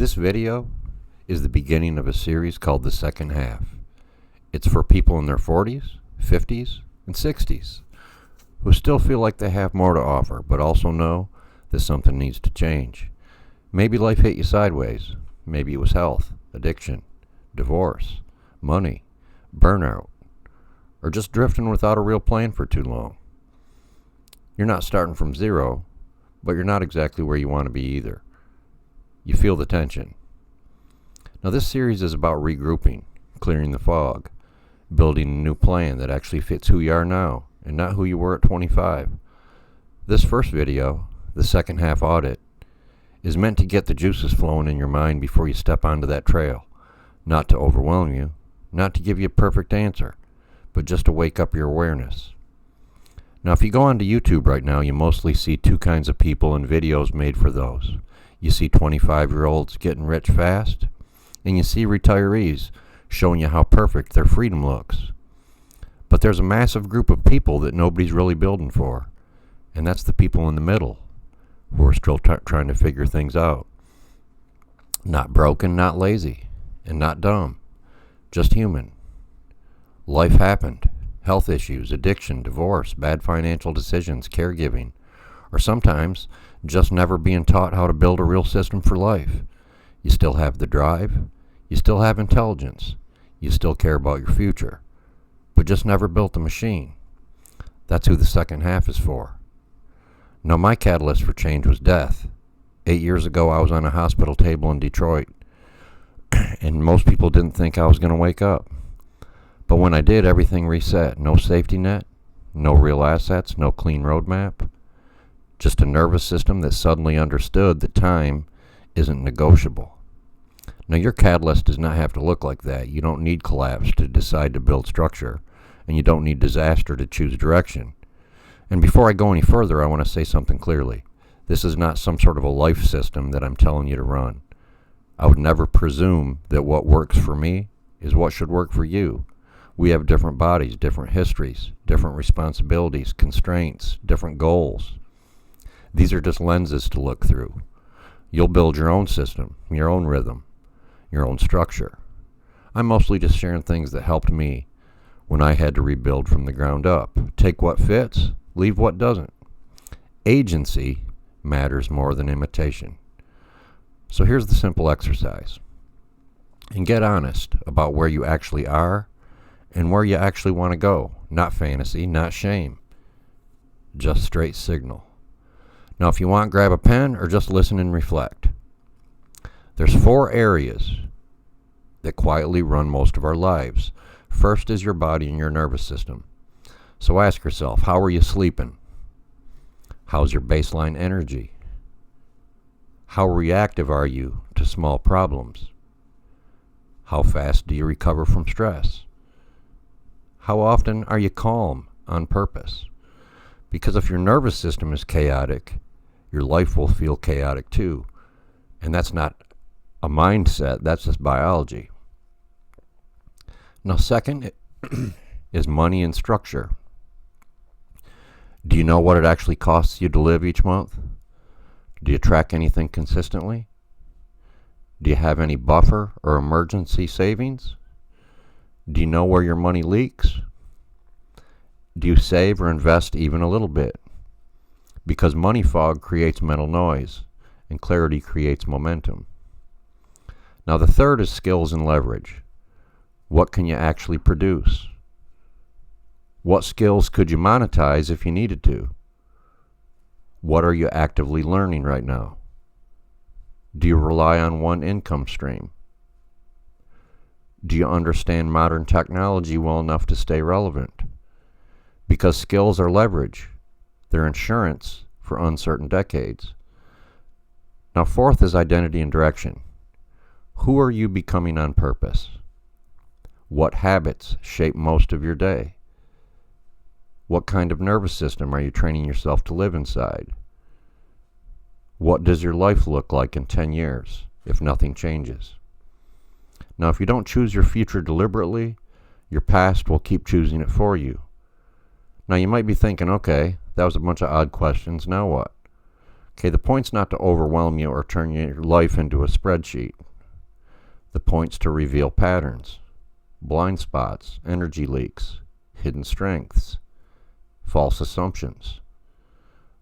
This video is the beginning of a series called The Second Half. It's for people in their 40s, 50s, and 60s who still feel like they have more to offer, but also know that something needs to change. Maybe life hit you sideways. Maybe it was health, addiction, divorce, money, burnout, or just drifting without a real plan for too long. You're not starting from zero, but you're not exactly where you want to be either. You feel the tension. Now this series is about regrouping, clearing the fog, building a new plan that actually fits who you are now and not who you were at 25. This first video, the Second Half Audit, is meant to get the juices flowing in your mind before you step onto that trail, not to overwhelm you, not to give you a perfect answer, but just to wake up your awareness. Now if you go onto YouTube right now, you mostly see two kinds of people and videos made for those. You see 25-year-olds getting rich fast, and you see retirees showing you how perfect their freedom looks. But there's a massive group of people that nobody's really building for, and that's the people in the middle who are still trying to figure things out. Not broken, not lazy, and not dumb, just human. Life happened. Health issues, addiction, divorce, bad financial decisions, caregiving, or sometimes just never being taught how to build a real system for life. You still have the drive, you still have intelligence, you still care about your future, but just never built the machine. That's who the second half is for. Now my catalyst for change was death. 8 years ago I was on a hospital table in Detroit, and most people didn't think I was going to wake up. But when I did, everything reset. No safety net, no real assets, no clean roadmap. Just a nervous system that suddenly understood that time isn't negotiable. Now your catalyst does not have to look like that. You don't need collapse to decide to build structure, and you don't need disaster to choose direction. And before I go any further, I want to say something clearly. This is not some sort of a life system that I'm telling you to run. I would never presume that what works for me is what should work for you. We have different bodies, different histories, different responsibilities, constraints, different goals. These are just lenses to look through. You'll build your own system, your own rhythm, your own structure. I'm mostly just sharing things that helped me when I had to rebuild from the ground up. Take what fits, leave what doesn't. Agency matters more than imitation. So here's the simple exercise. And get honest about where you actually are and where you actually want to go. Not fantasy, not shame. Just straight signal. Now if you want, grab a pen or just listen and reflect. There's 4 areas that quietly run most of our lives. First is your body and your nervous system. So ask yourself, how are you sleeping? How's your baseline energy? How reactive are you to small problems? How fast do you recover from stress? How often are you calm on purpose? Because if your nervous system is chaotic, your life will feel chaotic too. And that's not a mindset, that's just biology. Now second is money and structure. Do you know what it actually costs you to live each month? Do you track anything consistently? Do you have any buffer or emergency savings? Do you know where your money leaks? Do you save or invest even a little bit? Because money fog creates mental noise, and clarity creates momentum. Now the third is skills and leverage. What can you actually produce? What skills could you monetize if you needed to? What are you actively learning right now? Do you rely on one income stream? Do you understand modern technology well enough to stay relevant? Because skills are leverage. They're insurance for uncertain decades. Now fourth is identity and direction. Who are you becoming on purpose? What habits shape most of your day? What kind of nervous system are you training yourself to live inside? What does your life look like in 10 years if nothing changes? Now, if you don't choose your future deliberately, your past will keep choosing it for you. Now, you might be thinking, okay, that was a bunch of odd questions, now what? Okay, the point's not to overwhelm you or turn your life into a spreadsheet. The point's to reveal patterns, blind spots, energy leaks, hidden strengths, false assumptions.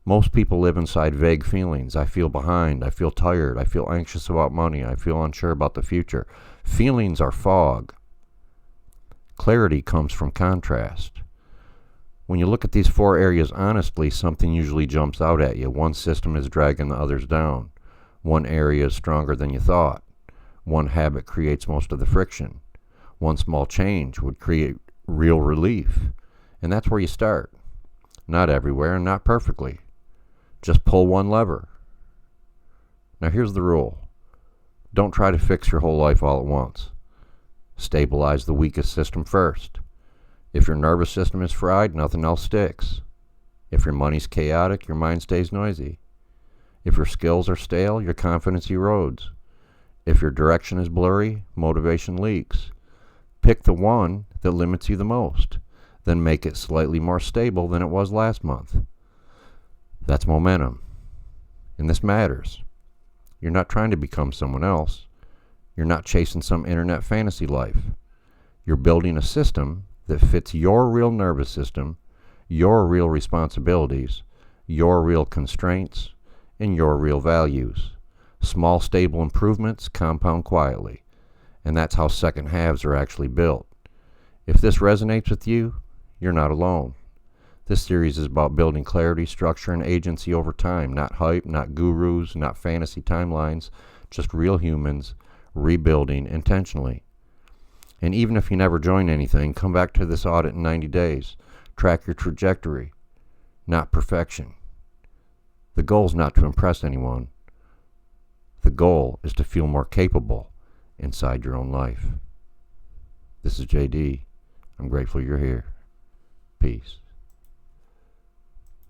Most people live inside vague feelings. I feel behind. I feel tired. I feel anxious about money. I feel unsure about the future. Feelings are fog. Clarity comes from contrast. When you look at these four areas honestly, something usually jumps out at you. One system is dragging the others down. One area is stronger than you thought. One habit creates most of the friction. One small change would create real relief. And that's where you start. Not everywhere and not perfectly. Just pull one lever. Now here's the rule. Don't try to fix your whole life all at once. Stabilize the weakest system first. If your nervous system is fried, nothing else sticks. If your money's chaotic, your mind stays noisy. If your skills are stale, your confidence erodes. If your direction is blurry, motivation leaks. Pick the one that limits you the most, then make it slightly more stable than it was last month. That's momentum. And this matters. You're not trying to become someone else. You're not chasing some internet fantasy life. You're building a system that fits your real nervous system, your real responsibilities, your real constraints, and your real values. Small, stable improvements compound quietly. And that's how second halves are actually built. If this resonates with you, you're not alone. This series is about building clarity, structure, and agency over time. Not hype, not gurus, not fantasy timelines, just real humans rebuilding intentionally. And even if you never join anything, come back to this audit in 90 days. Track your trajectory, not perfection. The goal is not to impress anyone. The goal is to feel more capable inside your own life. This is JD. I'm grateful you're here. Peace.